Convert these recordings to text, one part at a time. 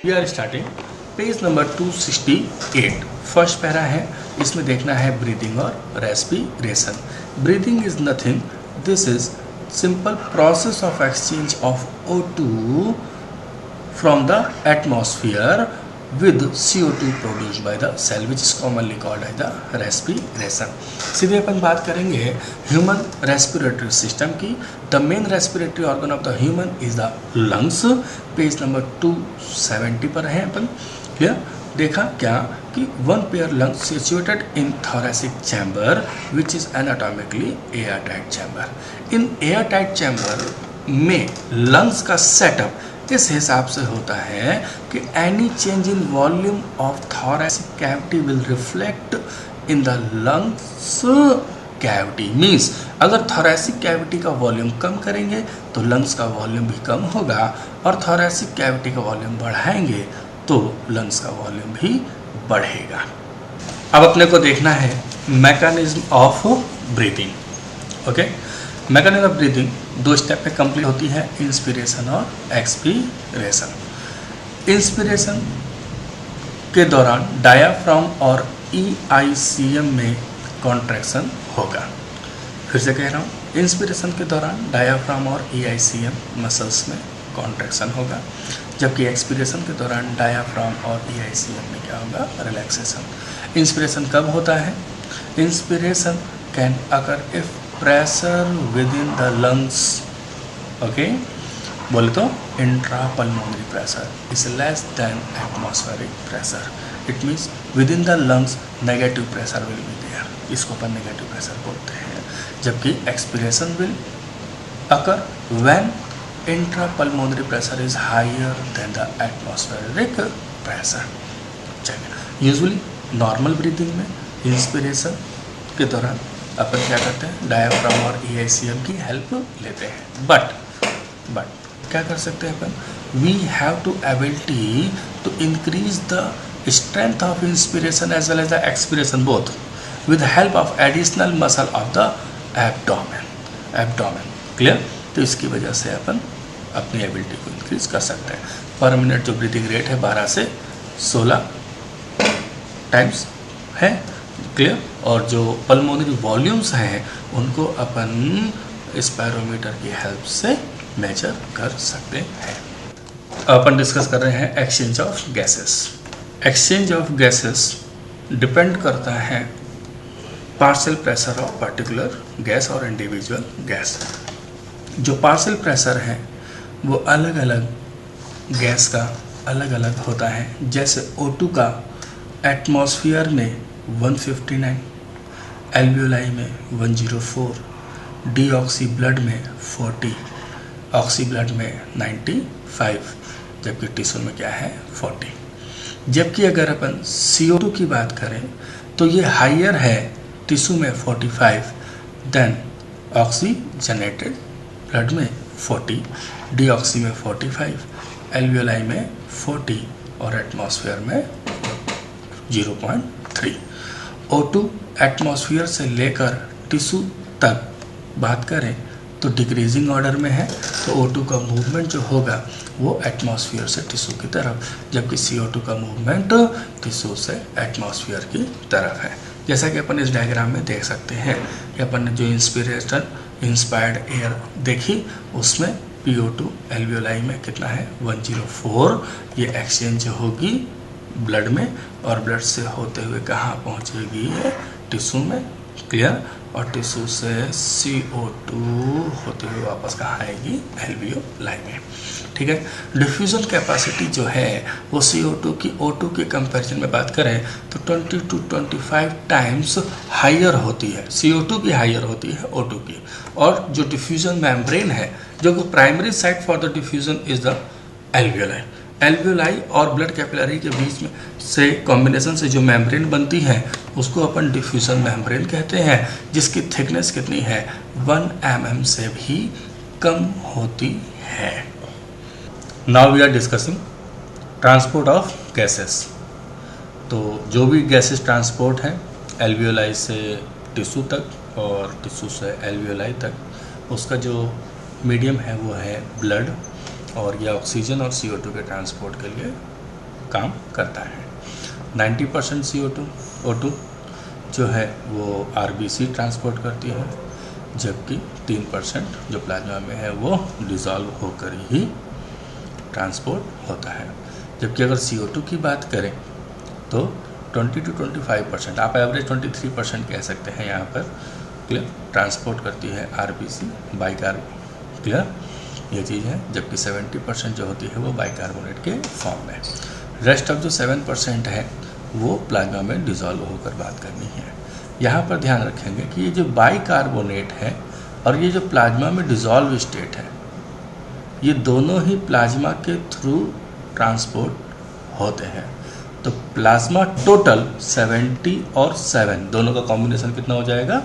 We are starting page number 268। First para है, इसमें देखना है ब्रीदिंग और respiration. Breathing is nothing, this is simple process of exchange of O2 from the atmosphere with CO2 produced by the cell, which is commonly called as the respiration। सीधे अपन बात करेंगे human respiratory system की। The main respiratory organ of the human is the lungs. Page number 270 पर है अपन। Clear? देखा क्या कि one pair lungs situated in thoracic chamber which is anatomically air tight chamber. In air tight chamber में lungs का setup इस हिसाब से होता है कि any change in volume of thoracic cavity will reflect in the lungs cavity. Means अगर thoracic cavity का वॉल्यूम कम करेंगे तो लंग्स का वॉल्यूम भी कम होगा, और थोरेसिक कैविटी का वॉल्यूम बढ़ाएंगे तो लंग्स का वॉल्यूम भी बढ़ेगा। अब अपने को देखना है mechanism of breathing. Okay, mechanism of breathing दो स्टेप में कंप्लीट होती है, इंस्पिरेशन और एक्सपीरेशन। इंस्पिरेशन के दौरान डायाफ्राम और EICM में कॉन्ट्रैक्शन होगा। फिर से कह रहा हूँ, इंस्पिरेशन के दौरान डायाफ्राम और EICM मसल्स में कॉन्ट्रैक्शन होगा, जबकि एक्सपीरेशन के दौरान डायाफ्राम और EICM में क्या होगा? रिलैक्सेशन। इंस्पिरेशन कब होता है? Inspiration can occur if pressure within the lungs, okay, बोले तो intrapulmonary pressure is less than atmospheric pressure. It means within the lungs negative pressure will be there, इसको अपन नेगेटिव प्रेशर बोलते हैं। जबकि expiration will occur when intrapulmonary pressure is higher than the atmospheric pressure. चलिए, usually normal breathing में inspiration के दौरान अपन क्या करते हैं? डायाफ्राम और EICM की हेल्प लेते हैं। बट क्या कर सकते हैं अपन? We have to ability to increase the strength of inspiration as well as the expiration both with help of additional muscle of the abdomen. Clear? तो इसकी वजह से अपन अपनी एबिलिटी को इंक्रीज कर सकते हैं। पर मिनट जो ब्रीदिंग रेट है 12 से 16 टाइम्स है। क्लियर? और जो पल्मोनरी वॉल्यूम्स हैं उनको अपन स्पायरोमीटर की हेल्प से मेजर कर सकते हैं। अपन डिस्कस कर रहे हैं exchange of gases. Exchange of gases depend करता है partial pressure of particular gas और इंडिविजुअल गैस। जो पार्शियल प्रेशर है वो अलग अलग गैस का अलग अलग होता है। जैसे O2 का एटमॉस्फेयर में 159, एल्वियोलाई में 104, डीऑक्सी ब्लड में 40, ऑक्सी ब्लड में 95, जबकि टिश्यू में क्या है? 40। जबकि अगर अपन CO2 की बात करें तो ये हायर है, टिश्यू में 45, देन ऑक्सीजनेटेड ब्लड में 40, डीऑक्सी में 45, एल्वियोलाई में 40 और एटमॉस्फेयर में 0.3। O2 एटमॉस्फेयर से लेकर टिश्यू तक बात करें तो डिक्रीजिंग ऑर्डर में है, तो O2 का मूवमेंट जो होगा वो एटमॉस्फेयर से टिश्यू की तरफ, जबकि CO2 का मूवमेंट टिश्यू से एटमॉस्फेयर की तरफ है। जैसा कि अपन इस डायग्राम में देख सकते हैं कि अपन ने जो इंस्पायर्ड एयर देखी उसमें PO2 एल्वियोलाई में कितना है? 104। ये एक्सचेंज होगी ब्लड में, और ब्लड से होते हुए कहाँ पहुँचेगी? टिश्यू में। क्लियर? और टिश्यू से CO2 होते हुए वापस कहाँ आएगी? एल्वियोलाई में। ठीक है। डिफ्यूज़न कैपेसिटी जो है वो CO2 की O2 के कंपैरिजन में बात करें तो 20 to 25 टाइम्स हायर होती है। CO2 की हायर होती है O2 की। और जो डिफ्यूज़न मेम्ब्रेन है, जो कि primary site for the diffusion is the alveoli. Alveoli और ब्लड कैपिलरी के बीच में से कॉम्बिनेशन से जो मेम्ब्रेन बनती है उसको अपन डिफ्यूज़न मेम्ब्रेन कहते हैं, जिसकी थिकनेस कितनी है? 1 mm से भी कम होती है। Now we are discussing transport of gases. तो जो भी गैसेस ट्रांसपोर्ट है एल्वियोलाई से टिश्यू तक और टिश्यू से एल्वियोलाई तक, उसका जो मीडियम है वो है ब्लड, और ये ऑक्सीजन और CO2 के ट्रांसपोर्ट के लिए काम करता है। 90% CO2 O2 जो है वो RBC ट्रांसपोर्ट करती है, जबकि 3% जो प्लाज्मा में है वो डिज़ोल्व होकर ही ट्रांसपोर्ट होता है। जबकि अगर CO2 की बात करें तो 20 to 25%, आप एवरेज 23% कह सकते हैं यहाँ पर, क्लियर, ट्रांसपोर्ट करती है RBC बाइकार्ब, क्लियर, ये चीज़ है। जबकि 70% जो होती है वो बाइकार्बोनेट के फॉर्म में। रेस्ट ऑफ जो 7% है वो प्लाज्मा में डिज़ोल्व होकर बात करनी है। यहाँ पर ध्यान रखेंगे कि ये जो बाइकार्बोनेट है और ये जो प्लाज्मा में डिज़ोल्व स्टेट है, ये दोनों ही प्लाज्मा के थ्रू ट्रांसपोर्ट होते हैं। तो प्लाज्मा टोटल 70 और 7 दोनों का कॉम्बिनेशन कितना हो जाएगा,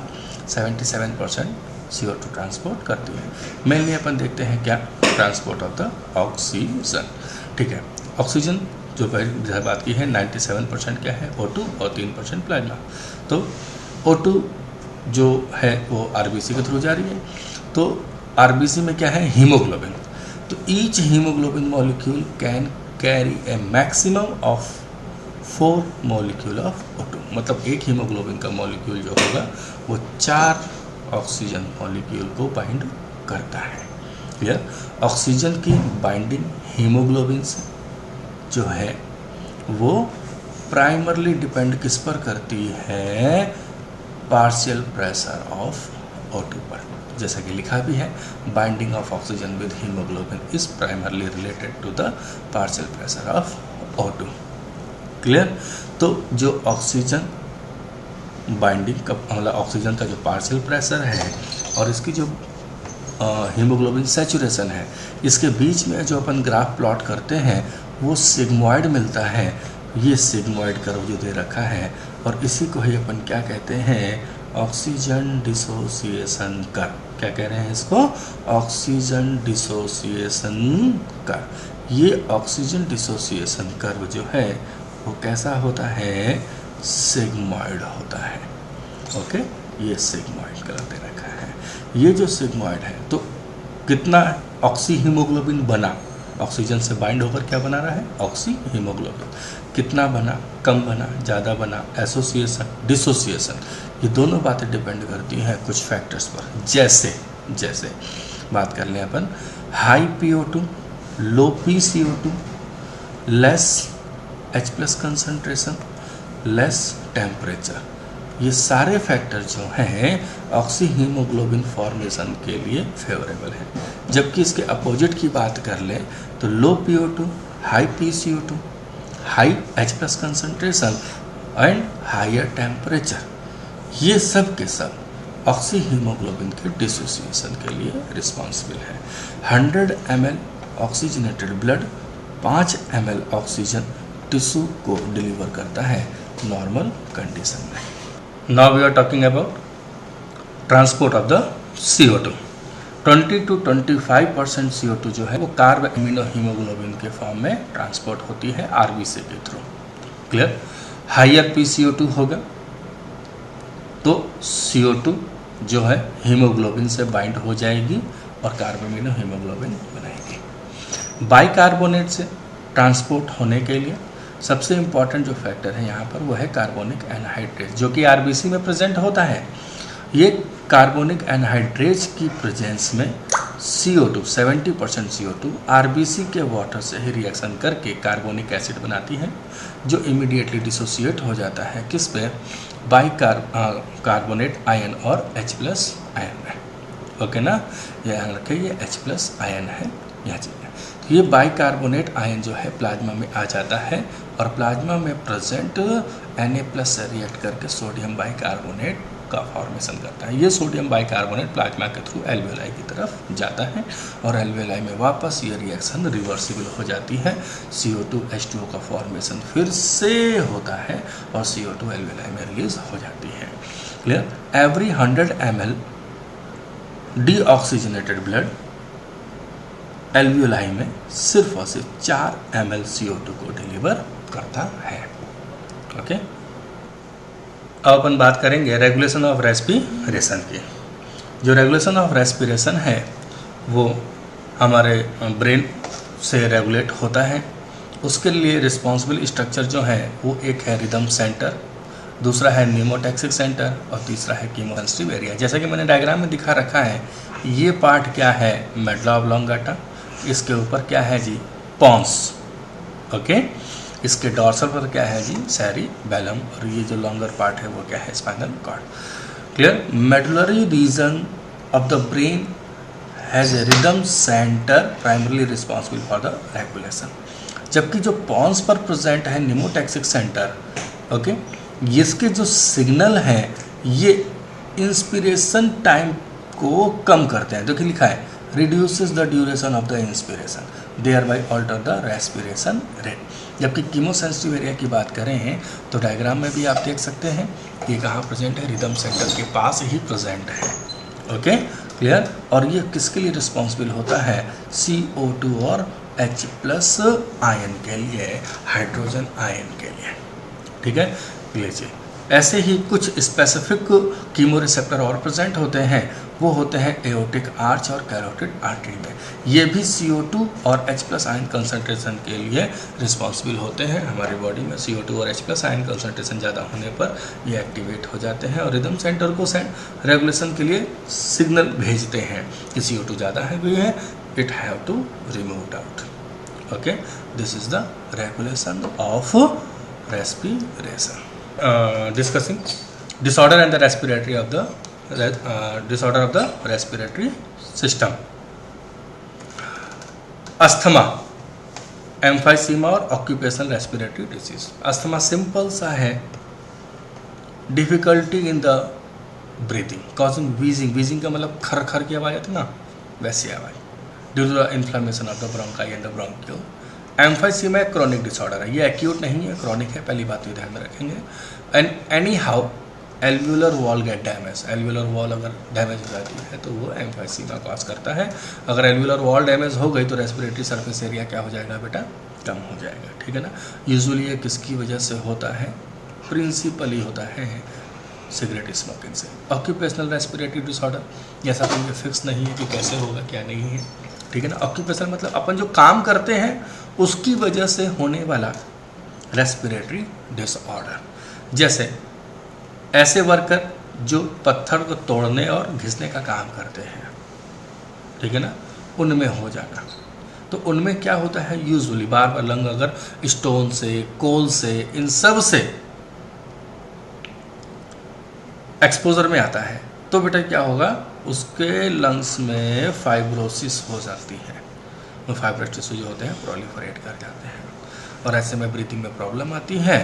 77% CO2 ट्रांसपोर्ट करती है। मेनली अपन देखते हैं क्या, ट्रांसपोर्ट ऑफ द ऑक्सीजन, ठीक है। ऑक्सीजन जो पहले बात की है 97% क्या है, O2 और 3% प्लाज्मा। तो O2 जो है वो RBC के थ्रू जा रही है। तो RBC में क्या है, हीमोग्लोबिन। तो each haemoglobin molecule can carry A maximum of 4 molecule of O2, मतलब एक हीमोग्लोबिन का मॉलिक्यूल जो होगा वो 4 ऑक्सीजन मॉलिक्यूल को बाइंड करता है, क्लियर। ऑक्सीजन की बाइंडिंग हीमोग्लोबिन से जो है वो प्राइमरली डिपेंड किस पर करती है, पार्शियल प्रेशर ऑफ O2 पर। जैसा कि लिखा भी है, binding of oxygen with haemoglobin is primarily related to the partial pressure of O2, clear. तो जो ऑक्सीजन बाइंडिंग का मतलब ऑक्सीजन का जो पार्शियल प्रेशर है और इसकी जो हीमोग्लोबिन सैचुरेशन है, इसके बीच में जो अपन ग्राफ प्लॉट करते हैं वो सिग्मॉइड मिलता है। ये सिग्मॉइड कर्व जो दे रखा है और इसी को ही अपन क्या कहते हैं, ऑक्सीजन डिसोसिएशन कर्व। क्या कह रहे हैं इसको, ऑक्सीजन डिसोसिएशन कर्व। ये ऑक्सीजन डिसोसिएशन कर्व जो है वो कैसा होता है, सिग्मॉइड होता है, ओके। ये सिग्मॉइड कर्व दे रखा है। ये जो सिग्मॉइड है तो कितना ऑक्सी हीमोग्लोबिन बना, ऑक्सीजन से बाइंड होकर क्या बना रहा है, ऑक्सी हीमोग्लोबिन। कितना बना, कम बना, ज़्यादा बना, एसोसिएशन, डिसोसिएशन, ये दोनों बातें डिपेंड करती हैं कुछ फैक्टर्स पर। जैसे बात कर लें अपन, हाई PO2, लो PCO2, less H+ concentration, less temperature, ये सारे फैक्टर जो हैं ऑक्सी हीमोग्लोबिन फॉर्मेशन के लिए फेवरेबल है। जबकि इसके अपोजिट की बात कर लें तो low PO2, high PCO2, high H+ concentration and higher temperature, ये सब के सब ऑक्सी हीमोग्लोबिन के डिसोसिएशन के लिए रिस्पॉन्सिबल है। 100 ml oxygenated blood 5 ml oxygen tissue को डिलीवर करता है नॉर्मल कंडीशन में। Now we are talking about transport of the CO2। 20 to 25% CO2 जो है वो कार्ब एमिनो हीमोग्लोबिन के फॉर्म में ट्रांसपोर्ट होती है RBC के थ्रू, क्लियर। हायर PCO2 होगा तो CO2 जो है हीमोग्लोबिन से बाइंड हो जाएगी और कार्ब एमिनो हीमोग्लोबिन बनाएगी। बाइकार्बोनेट से ट्रांसपोर्ट होने के लिए सबसे इम्पॉर्टेंट जो फैक्टर है यहाँ पर वो है कार्बोनिक एनहाइड्रेट, जो कि RBC में प्रेजेंट होता है। ये कार्बोनिक एनहाइड्रेट की प्रेजेंस में CO2 70% CO2 RBC के वाटर से ही रिएक्शन करके कार्बोनिक एसिड बनाती है, जो इमीडिएटली डिसोसिएट हो जाता है किस पे, कार्बोनेट आयन और H+ आयन में, ओके ना। ये ध्यान रखें, ये H+ आयन है यह चीज़ है। तो ये बाइकार्बोनेट आयन जो है प्लाज्मा में आ जाता है और प्लाज्मा में प्रेजेंट Na+ से रिएक्ट करके सोडियम बाइकार्बोनेट का फॉर्मेशन करता है। ये सोडियम बाइकार्बोनेट प्लाज्मा के थ्रू एल्वेलाई की तरफ जाता है और एल्वेलाई में वापस ये रिएक्शन रिवर्सिबल हो जाती है। CO2 H2O का फॉर्मेशन फिर से होता है और CO2 एल्वेलाई में रिलीज हो जाती है, clear. Every 100 ml deoxygenated blood alveoli में सिर्फ और सिर्फ 4 ml CO2 को डिलीवर करता है, ओके। अब अपन बात करेंगे रेगुलेशन ऑफ रेस्पिरेशन की। जो रेगुलेशन ऑफ रेस्पिरेशन है वो हमारे ब्रेन से रेगुलेट होता है उसके लिए रिस्पॉन्सिबल स्ट्रक्चर जो है वो एक है रिदम सेंटर, दूसरा है न्यूमोटैक्सिक सेंटर और तीसरा है कीमोसेंसिटिव एरिया। जैसा कि मैंने डायग्राम में दिखा रखा है, ये पार्ट क्या है, मेडुला ऑब्लोंगाटा, इसके ऊपर क्या है जी, पॉन्स, ओके, इसके डॉर्सल पर क्या है जी, सेरिबेलम, और ये जो लॉन्गर पार्ट है वो क्या है, spinal cord. Clear. Medullary region of the brain has a rhythm centre primarily responsible for the regulation, जबकि जो पॉन्स पर प्रेजेंट है न्यूमोटैक्सिक सेंटर, ओके, इसके जो सिग्नल हैं ये इंस्पिरेशन टाइम को कम करते हैं। देखिए लिखा है reduces the duration of the inspiration, thereby alter the respiration rate. जबकि कीमोसेंसिटिव एरिया की बात करें तो डायग्राम में भी आप देख सकते हैं ये कहाँ प्रेजेंट है, रिदम सेंटर के पास ही प्रेजेंट है, ओके, क्लियर। और ये किसके लिए रिस्पॉन्सिबल होता है, CO2 और H+ आयन के लिए, हाइड्रोजन आयन के लिए, ठीक है। लीजिए ऐसे ही कुछ स्पेसिफिक कीमो रिसेप्टर और प्रेजेंट होते हैं, वो होते हैं एओर्टिक आर्च और कैरोटिड आर्टरी में। ये भी CO2 और H+ आयन कंसंट्रेशन के लिए रिस्पॉन्सिबल होते हैं। हमारी बॉडी में CO2 और H+ आयन कंसंट्रेशन ज़्यादा होने पर ये एक्टिवेट हो जाते हैं और रिदम सेंटर को रेगुलेशन के लिए सिग्नल भेजते हैं कि CO2 ज़्यादा है, it have to remove out, okay. This is the regulation of respiration. Discussing disorder and the respiratory of the disorder of the respiratory system. Asthma, emphysema और occupational respiratory disease. Asthma simple सा है, difficulty in the breathing causing wheezing, wheezing का मतलब खर खर की आवाज़ आती है ना, वैसी आवाज़, due to the inflammation of the bronchi and the bronchial. Emphysema एक क्रॉनिक डिसऑर्डर है, ये एक्यूट नहीं है, क्रॉनिक है, पहली बात ये ध्यान में रखेंगे। And any how alveolar wall gate damage, alveolar wall अगर डैमेज हो जाती है तो वो एम्फाइसीमा कॉज करता है। अगर एल्व्यूलर वॉल डैमेज हो गई तो रेस्पिरेटरी सरफेस एरिया क्या हो जाएगा बेटा, कम हो जाएगा, ठीक है ना। यूजुअली ये किसकी वजह से होता है, प्रिंसिपली होता है सिगरेट स्मोकिंग से। ऑक्यूपेशनल रेस्पिरेटरी डिसऑर्डर, जैसा कि ये फिक्स नहीं है कि कैसे होगा क्या नहीं है, ठीक है ना। ऑक्यूपेशनल मतलब अपन जो काम करते हैं उसकी वजह से होने वाला रेस्पिरेटरी डिसऑर्डर, जैसे ऐसे वर्कर जो पत्थर को तोड़ने और घिसने का काम करते हैं, ठीक है ना, उनमें हो जाना। तो उनमें क्या होता है, यूजुअली बार बार लंग अगर स्टोन से, कोल से, इन सब से एक्सपोजर में आता है तो बेटा क्या होगा, उसके लंग्स में फाइब्रोसिस हो जाती है, वो फाइब्रस टिश्यू जो होते हैं प्रोलिफरेट कर जाते हैं और ऐसे में ब्रीथिंग में प्रॉब्लम आती है,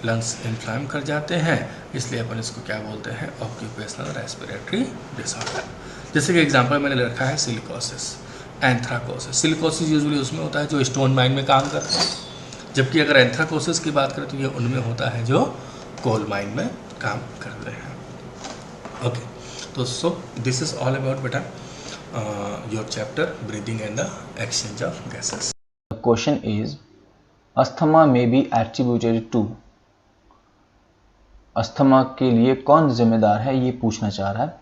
लंग्स इन्फ्लाम कर जाते हैं, इसलिए अपन इसको क्या बोलते हैं, ऑक्यूपेशनल रेस्पिरेटरी डिसऑर्डर। जैसे कि एग्जांपल मैंने ले रखा है सिलिकोसिस, एंथ्राकोसिस। सिलिकोसिस यूजुअली उसमें होता है जो स्टोन माइन में काम करते हैं, जबकि अगर एंथ्राकोसिस की बात करें तो ये उनमें होता है जो कोल माइन में काम करते हैं, ओके। तो so this is all about बेटा your chapter breathing and the exchange of gases. The question is, asthma may be attributed to, asthma के लिए कौन जिम्मेदार है, ये पूछना चाह रहा है।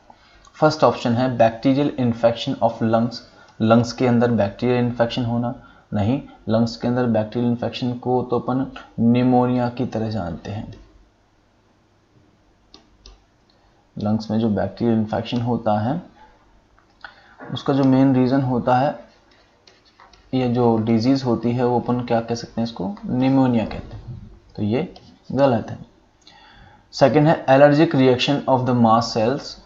फर्स्ट ऑप्शन है bacterial infection of lungs, lungs के अंदर बैक्टीरियल इन्फेक्शन होना। नहीं, लंग्स के अंदर बैक्टीरियल इन्फेक्शन को तो अपन निमोनिया की तरह जानते हैं। लंग्स में जो बैक्टीरियल इन्फेक्शन होता है उसका जो मेन रीज़न होता है, ये जो डिजीज़ होती है वो अपन क्या कह सकते हैं, इसको निमोनिया कहते हैं, तो ये गलत है। सेकेंड है allergic reaction of the mast cells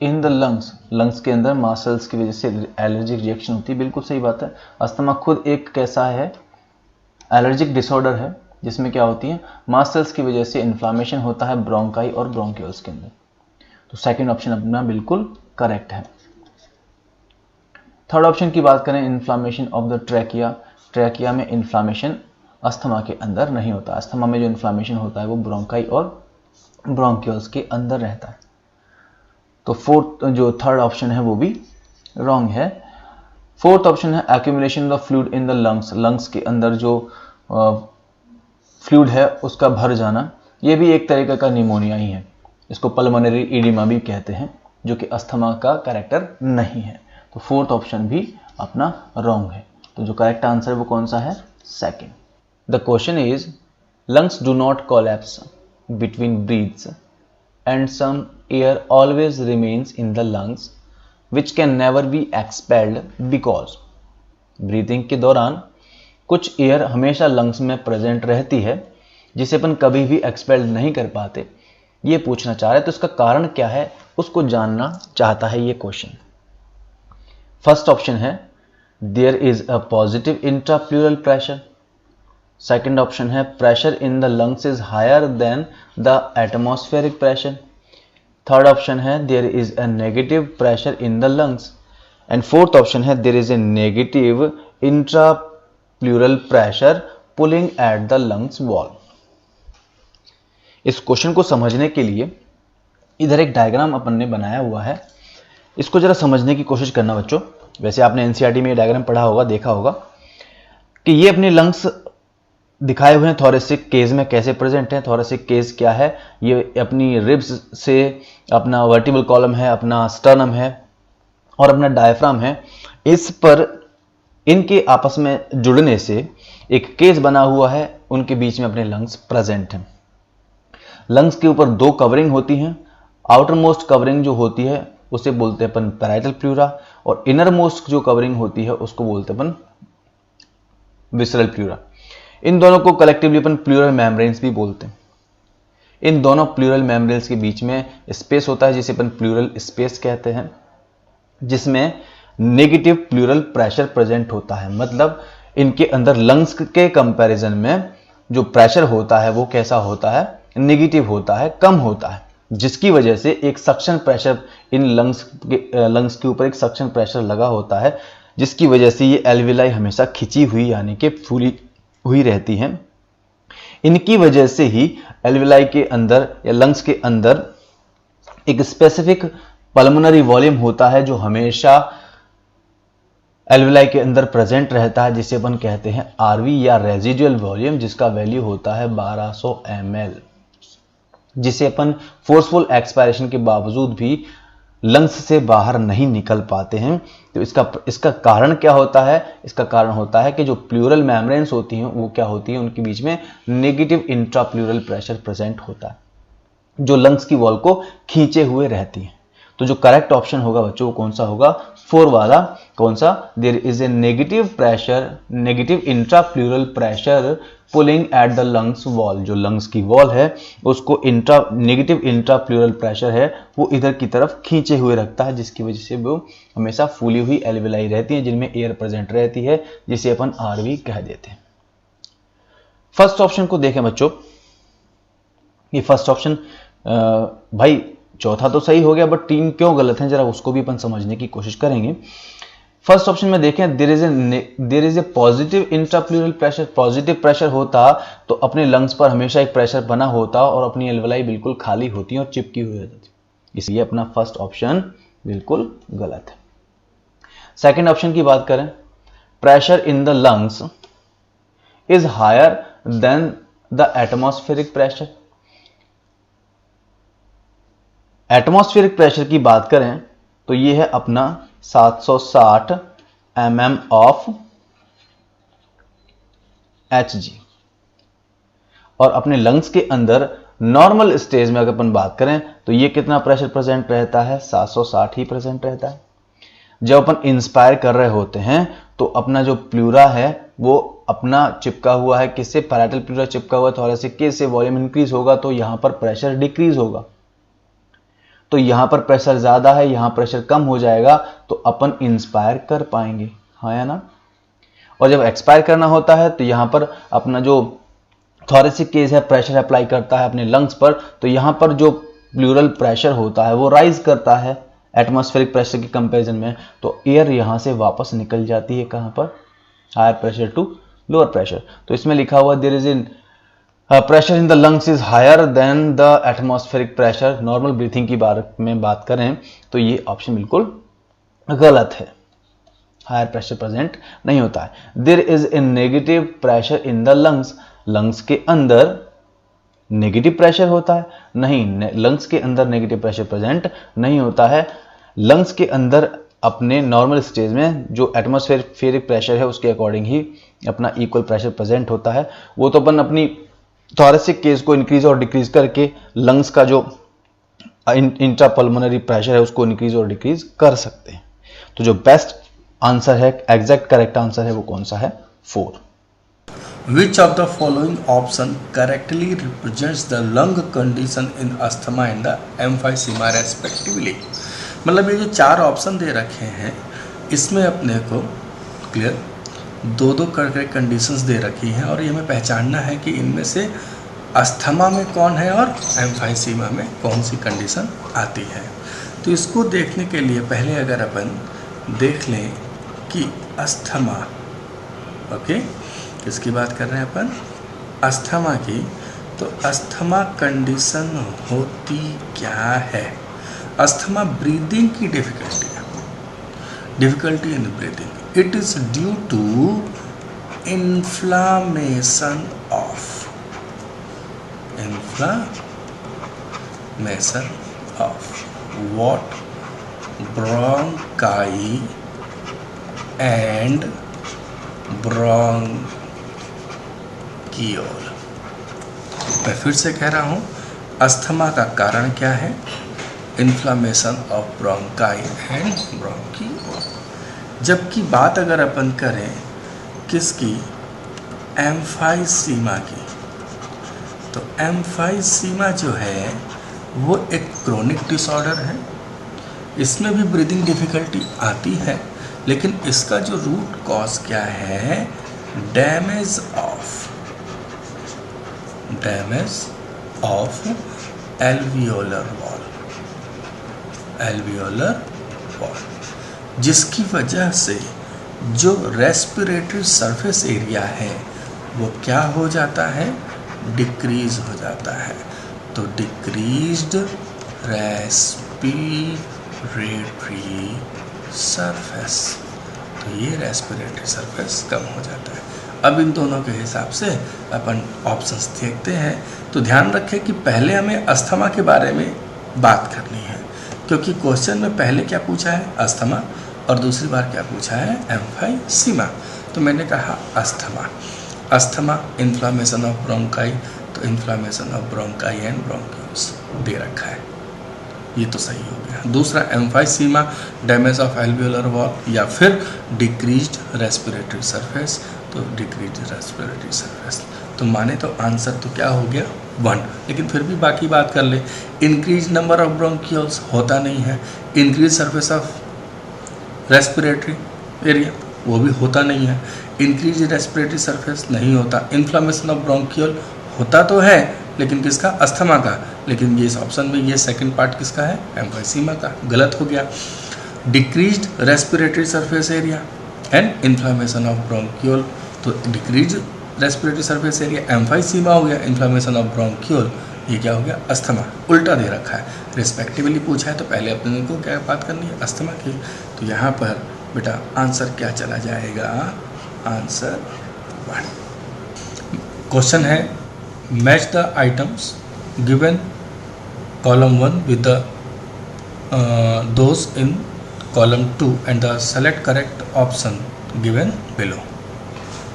in the lungs, lungs के अंदर मास्ट सेल्स की वजह से एलर्जिक रिएक्शन होती है, बिल्कुल सही बात है। अस्थमा खुद एक कैसा है, एलर्जिक डिसऑर्डर है, जिसमें क्या होती है, मास्ट सेल्स की वजह से इन्फ्लामेशन होता है ब्रोंकाई और ब्रोंक्यूल्स के अंदर। तो सेकेंड ऑप्शन अपना बिल्कुल करेक्ट है। थर्ड ऑप्शन की बात करें, inflammation of the trachea, trachea में इन्फ्लामेशन अस्थमा के अंदर नहीं होता। अस्थमा में जो इन्फ्लामेशन होता है वो ब्रोंकाई और ब्रोंक्यूल्स के अंदर रहता है। तो फोर्थ जो थर्ड ऑप्शन है वो भी रॉन्ग है। फोर्थ ऑप्शन है accumulation of fluid in the lungs, lungs के अंदर जो फ्लूइड है उसका भर जाना, ये भी एक तरीके का निमोनिया ही है, इसको पल्मोनरी एडिमा भी कहते हैं, जो कि अस्थमा का कैरेक्टर नहीं है। तो फोर्थ ऑप्शन भी अपना रॉन्ग है। तो जो करेक्ट आंसर है वो कौन सा है, second. The question is lungs do not collapse between breaths and some air always remains in the lungs which can never be expelled because breathing के दौरान कुछ एयर हमेशा लंग्स में प्रेजेंट रहती है जिसे अपन कभी भी एक्सपेल नहीं कर पाते। ये पूछना चाह रहे, तो इसका कारण क्या है उसको जानना चाहता है ये क्वेश्चन। फर्स्ट ऑप्शन है there is a positive intrapleural pressure. Second option है pressure in the lungs is higher than the atmospheric pressure. Third option है there is a negative pressure in the lungs. And fourth option है there is a negative intrapleural pressure pulling at the lungs wall. इस question को समझने के लिए इधर एक diagram अपन ने बनाया हुआ है, इसको जरा समझने की कोशिश करना बच्चों। वैसे आपने एनसीईआरटी में ये डायग्राम पढ़ा होगा, देखा होगा कि ये अपने लंग्स दिखाए हुए हैं थोरेसिक केज में कैसे प्रेजेंट है। थोरेसिक केज क्या है, ये अपनी रिब्स से अपना वर्टिबल कॉलम है, अपना स्टर्नम है और अपना डायफ्राम है, इस पर इनके आपस में जुड़ने से एक केज बना हुआ है, उनके बीच में अपने लंग्स प्रेजेंट हैं। लंग्स के ऊपर दो कवरिंग होती हैं। आउटर मोस्ट कवरिंग जो होती है उसे बोलते हैं अपन पैराइटल प्लूरा और इनर मोस्ट जो कवरिंग होती है उसको बोलते हैं अपन विसरल प्लूरा। इन दोनों को कलेक्टिवली अपन प्लूरल मेम्ब्रेन्स भी बोलते हैं। इन दोनों प्लूरल मेम्ब्रेन्स के बीच में स्पेस होता है जिसे अपन प्लूरल स्पेस कहते हैं, जिसमें नेगेटिव प्लूरल प्रेशर प्रेजेंट होता है। मतलब इनके अंदर लंग्स के कंपैरिजन में जो प्रेशर होता है वो कैसा होता है, नेगेटिव होता है, कम होता है, जिसकी वजह से एक सक्शन प्रेशर इन लंग्स के ऊपर एक सक्शन प्रेशर लगा होता है, जिसकी वजह से ये एल्विलाई हमेशा खिंची हुई यानी कि फूली हुई रहती हैं। इनकी वजह से ही एल्विलाई के अंदर या लंग्स के अंदर एक स्पेसिफिक पल्मोनरी वॉल्यूम होता है जो हमेशा एल्विलाई के अंदर प्रेजेंट रहता है, जिसे अपन कहते हैं आरवी या रेजिडुअल वॉल्यूम, जिसका वैल्यू होता है 1200 ml, जिसे अपन फोर्सफुल एक्सपायरेशन के बावजूद भी लंग्स से बाहर नहीं निकल पाते हैं। तो इसका कारण क्या होता है? इसका कारण होता है कि जो प्लूरल मेम्ब्रेन्स होती हैं वो क्या होती हैं, उनके बीच में नेगेटिव इंट्राप्लूरल प्रेशर प्रेजेंट होता है जो लंग्स की वॉल को खींचे हुए रहती है। तो जो करेक्ट ऑप्शन होगा बच्चों वो कौन सा होगा? 4 वाला। कौन सा? There is a negative pressure, negative intrapleural pressure pulling at the lungs wall. जो लंग्स की वॉल है उसको नेगेटिव इंट्राप्लूरल प्रेशर है वो इधर की तरफ खींचे हुए रखता है, जिसकी वजह से वो हमेशा फूली हुई एल्विलाई रहती है जिनमें एयर प्रेजेंट रहती है, जिसे अपन आरवी कह देते हैं। फर्स्ट ऑप्शन को देखें बच्चों, ये फर्स्ट ऑप्शन भाई चौथा तो सही हो गया, बट 3 क्यों गलत हैं जरा उसको भी अपन समझने की कोशिश करेंगे। फर्स्ट ऑप्शन में देखें there is a positive intrapleural pressure. Positive pressure होता तो अपने लंग्स पर हमेशा एक प्रेशर बना होता और अपनी एल्विलाई बिल्कुल खाली होती और चिपकी हुई होती, इसलिए अपना फर्स्ट ऑप्शन बिल्कुल गलत है। सेकेंड ऑप्शन की बात करें, pressure in the lungs is higher than the atmospheric pressure. Atmospheric pressure की बात करें तो ये है अपना 760 mm ऑफ Hg, और अपने लंग्स के अंदर नॉर्मल स्टेज में अगर अपन बात करें तो ये कितना प्रेशर प्रेजेंट रहता है? 760 ही प्रेजेंट रहता है। जब अपन इंस्पायर कर रहे होते हैं तो अपना जो प्लूरा है वो अपना चिपका हुआ है, किससे? पैराइटल प्लूरा चिपका हुआ है थोरेसिक केज से। वॉल्यूम इंक्रीज होगा तो यहां पर प्रेशर डिक्रीज होगा, तो यहां पर प्रेशर ज्यादा है, यहां प्रेशर कम हो जाएगा तो अपन इंस्पायर कर पाएंगे, हाँ या ना? और जब एक्सपायर करना होता है तो यहां पर अपना जो थोरेसिक केज है प्रेशर अप्लाई करता है अपने लंग्स पर, तो यहां पर जो प्लूरल प्रेशर होता है वो राइज करता है एटमॉस्फेरिक प्रेशर के कंपैरिजन में, तो एयर यहां से वापस निकल जाती है कहां पर? Higher pressure to lower pressure. तो इसमें लिखा हुआ there is in pressure in the lungs is higher than the atmospheric pressure. Normal breathing की में बात करें तो ये ऑप्शन बिल्कुल गलत है, हायर प्रेशर प्रेजेंट नहीं होता है। There is a negative pressure in the lungs. Lungs के अंदर नेगेटिव प्रेशर होता है? नहीं, लंग्स के अंदर नेगेटिव प्रेशर प्रेजेंट नहीं होता है। लंग्स के अंदर अपने नॉर्मल स्टेज में जो एटमॉस्फेरिक प्रेशर है उसके अकॉर्डिंग ही अपना इक्वल प्रेशर प्रेजेंट होता है, वो तो अपन अपनी थोरेसिक केस को इंक्रीज और डिक्रीज करके लंग्स का जो इंट्रापल्मोनरी प्रेशर है उसको इंक्रीज और डिक्रीज कर सकते हैं। तो जो बेस्ट आंसर है, एग्जैक्ट करेक्ट आंसर है, वो कौन सा है? 4। Which of the following option correctly represents the lung condition in asthma and the emphysema respectively? मतलब ये जो 4 ऑप्शन दे रखे हैं इसमें अपने को क्लियर दो करके कंडीशंस दे रखी हैं और ये हमें पहचानना है कि इनमें से अस्थमा में कौन है और एम्फाइसीमा में कौन सी कंडीशन आती है। तो इसको देखने के लिए पहले अगर अपन देख लें कि अस्थमा, ओके, किसकी बात कर रहे हैं अपन? अस्थमा की। तो अस्थमा कंडीशन होती क्या है? अस्थमा ब्रीदिंग की डिफिकल्टी है, difficulty in breathing. It is due to inflammation of what? bronchi and bronchiole। मैं फिर से कह रहा हूँ, अस्थमा का कारण क्या है? Inflammation of bronchi and bronchiole. जबकि बात अगर अपन करें किसकी? एम्फाइसीमा की। तो एम्फाइसीमा जो है वो एक क्रोनिक डिसऑर्डर है, इसमें भी ब्रीदिंग डिफिकल्टी आती है, लेकिन इसका जो रूट कॉज क्या है? डैमेज ऑफ एल्वियोलर वॉल, जिसकी वजह से जो रेस्पिरेटरी सरफेस एरिया है वो क्या हो जाता है? डिक्रीज हो जाता है। तो डिक्रीज्ड रेस्पिरेटरी सरफेस, तो ये रेस्पिरेटरी सरफेस कम हो जाता है। अब इन दोनों के हिसाब से अपन ऑप्शंस देखते हैं। तो ध्यान रखें कि पहले हमें अस्थमा के बारे में बात करनी है, क्योंकि क्वेश्चन में पहले क्या पूछा है? अस्थमा, और दूसरी बार क्या पूछा है? एम्फाइसीमा। तो मैंने कहा अस्थमा इन्फ्लामेशन ऑफ ब्रोंकाई, तो inflammation of bronchi and bronchioles दे रखा है, ये तो सही हो गया। दूसरा emphysema damage of alveolar wall या फिर डिक्रीज्ड रेस्पिरेटरी सरफेस, तो डिक्रीज्ड रेस्पिरेटरी सरफेस। तो माने तो आंसर तो क्या हो गया? 1। लेकिन फिर भी बाकी बात कर ले, इंक्रीज नंबर ऑफ ब्रोंकियोल्स होता नहीं है, increase surface of respiratory area वो भी होता नहीं है, इंक्रीज रेस्पिरेटरी सरफेस नहीं होता, इन्फ्लामेशन ऑफ ब्रोंकियोल होता तो है लेकिन किसका? अस्थमा का। लेकिन ये इस ऑप्शन में ये सेकंड पार्ट किसका है? एम्फाइसीमा का। गलत हो गया। Decreased respiratory surface area and inflammation of bronchiole, तो decrease respiratory surface area emphysema हो गया, इन्फ्लामेशन ऑफ ब्रोंकियोल ये क्या हो गया? अस्थमा। उल्टा दे रखा है, रिस्पेक्टिवली पूछा है तो पहले अपने को क्या बात करनी है? अस्थमा की। तो यहाँ पर बेटा आंसर क्या चला जाएगा? आंसर 1। क्वेश्चन है, match the items given column 1 with the those in column 2 and the select correct option given below.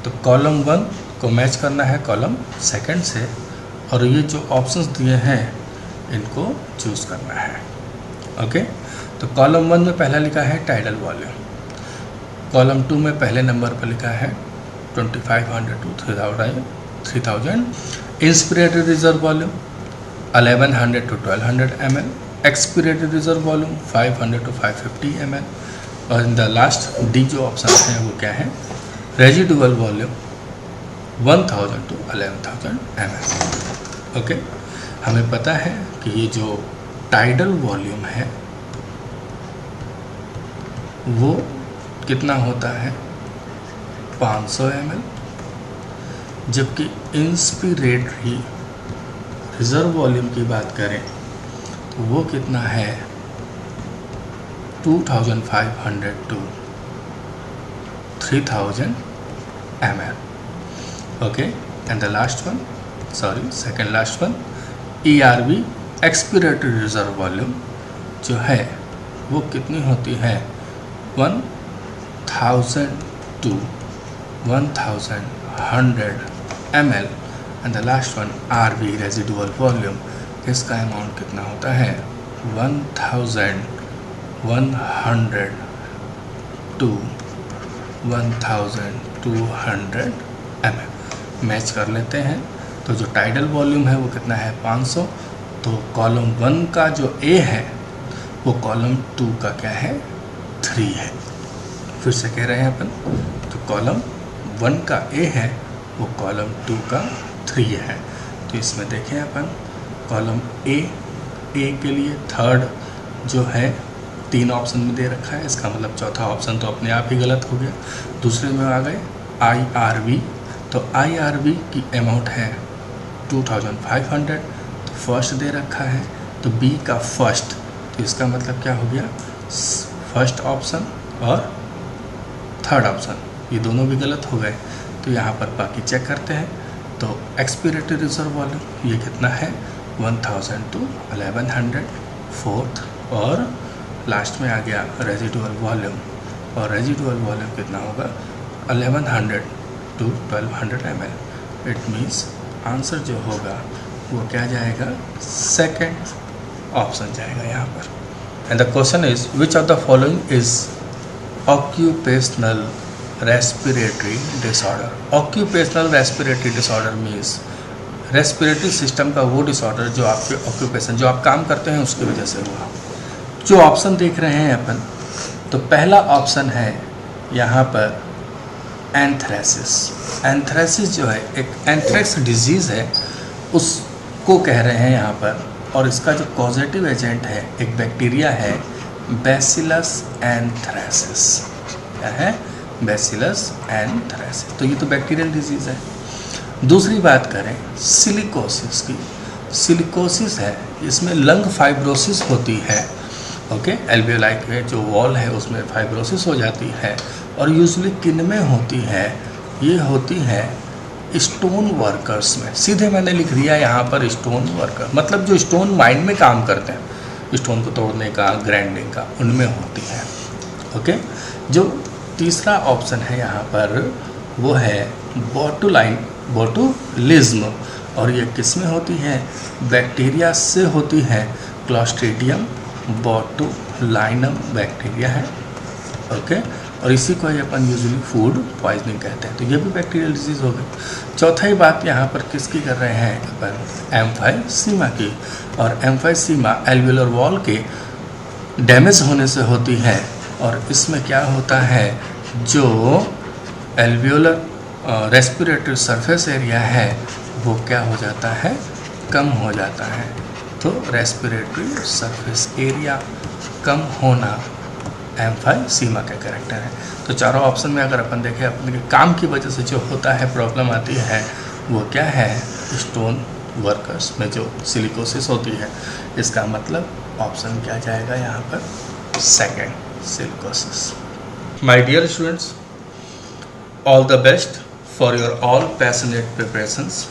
तो कॉलम 1 को मैच करना है कॉलम 2 से, और ये जो ऑप्शंस दिए हैं इनको चूज़ करना है। ओके, तो कॉलम 1 में पहला लिखा है टाइडल वॉल्यूम, कॉलम 2 में पहले नंबर पर लिखा है 2500 to 3000, inspiratory reserve volume 1100 to 1200 ml, expiratory reserve volume 500 to 550 ml, और इन द लास्ट डी जो ऑप्शन है वो क्या है? Residual volume 1000 to 11000 ml। Okay, हमें पता है कि ये जो टाइडल वॉल्यूम है वो कितना होता है? 500 ml, जबकि इंस्पिरेटरी रिजर्व वॉल्यूम की बात करें तो वो कितना है? 2500 to 3000 ml। Okay, and the last one, sorry second last one, ERV expiratory reserve volume जो है वो कितनी होती है? 1000 to 1100 ml and the last one RV residual volume, इसका अमाउंट कितना होता है 1100 to 1200 ml। मैच कर लेते हैं तो जो टाइडल वॉल्यूम है वो कितना है 500, तो कॉलम 1 का जो A है वो कॉलम 2 का क्या है 3 है। फिर से कह रहे हैं अपन, तो कॉलम 1 का A है वो कॉलम 2 का 3 है। तो इसमें देखें अपन कॉलम A के लिए थर्ड जो है 3 ऑप्शन में दे रखा है, इसका मतलब चौथा ऑप्शन तो अपने आप ही गलत हो गया। दूसरे में आ गए IRV, तो IRV की अमाउंट है 2500, तो फर्स्ट दे रखा है, तो B का फर्स्ट, तो इसका मतलब क्या हो गया फर्स्ट ऑप्शन और थर्ड ऑप्शन ये दोनों भी गलत हो गए। तो यहाँ पर बाकी चेक करते हैं, तो एक्सपीरेटरी रिजर्व वॉल्यूम ये कितना है 1000 to 1100 फोर्थ, और लास्ट में आ गया रेजिडुअल वॉल्यूम, और रेजिडुअल वॉल्यूम कितना होगा 1100 to 1200 ml। It means answer जो होगा वो क्या जाएगा सेकेंड ऑप्शन जाएगा यहाँ पर। And the question is which of the following is occupational respiratory disorder. Occupational respiratory disorder means respiratory system का वो डिसऑर्डर जो आपके ऑक्यूपेशन जो आप काम करते हैं उसकी वजह से हुआ। जो ऑप्शन देख रहे हैं अपन, तो पहला ऑप्शन है यहाँ पर एंथ्रेसिस। एंथ्रेसिस जो है एक एंथ्रेक्स डिजीज़ है, उसको कह रहे हैं यहाँ पर, और इसका जो कॉजेटिव एजेंट है एक बैक्टीरिया है बैसिलस एंथ्रेसिस। क्या है बैसिलस एंथ्रेसिस, तो ये तो बैक्टीरियल डिजीज़ है। दूसरी बात करें सिलिकोसिस की, सिलिकोसिस है इसमें लंग फाइब्रोसिस होती है। ओके, एल्वियोलाई के जो वॉल है उसमें फाइब्रोसिस हो जाती है, और यूजुअली किन में होती है, ये होती है स्टोन वर्कर्स में। सीधे मैंने लिख दिया यहाँ पर स्टोन वर्कर, मतलब जो स्टोन माइन में काम करते हैं, स्टोन को तोड़ने का ग्राइंडिंग का, उनमें होती है। ओके, जो तीसरा ऑप्शन है यहाँ पर वो है बोटुलिज्म, और ये किस में होती है बैक्टीरिया से होती है, क्लॉस्ट्रीडियम बोटुलिनम बैक्टीरिया है। ओके, और इसी को ही अपन यूजुअली फूड पॉइजनिंग कहते हैं, तो ये भी बैक्टीरियल डिजीज़ हो गई। चौथा ही बात यहाँ पर किसकी कर रहे हैं अपन एम्फाइसीमा की, और एम्फाइसीमा एल्वियोलर वॉल के डैमेज होने से होती है, और इसमें क्या होता है जो एल्वियोलर रेस्पिरेटरी सरफेस एरिया है वो क्या हो जाता है कम हो जाता है। तो रेस्पिरेटरी सरफेस एरिया कम होना एम्फाइसीमा का कैरेक्टर है। तो चारों ऑप्शन में अगर अपन देखें अपने काम की वजह से जो होता है प्रॉब्लम आती है वो क्या है स्टोन वर्कर्स में जो सिलिकोसिस होती है, इसका मतलब ऑप्शन क्या जाएगा यहाँ पर second silicosis. My dear students, all the best for your all passionate preparations.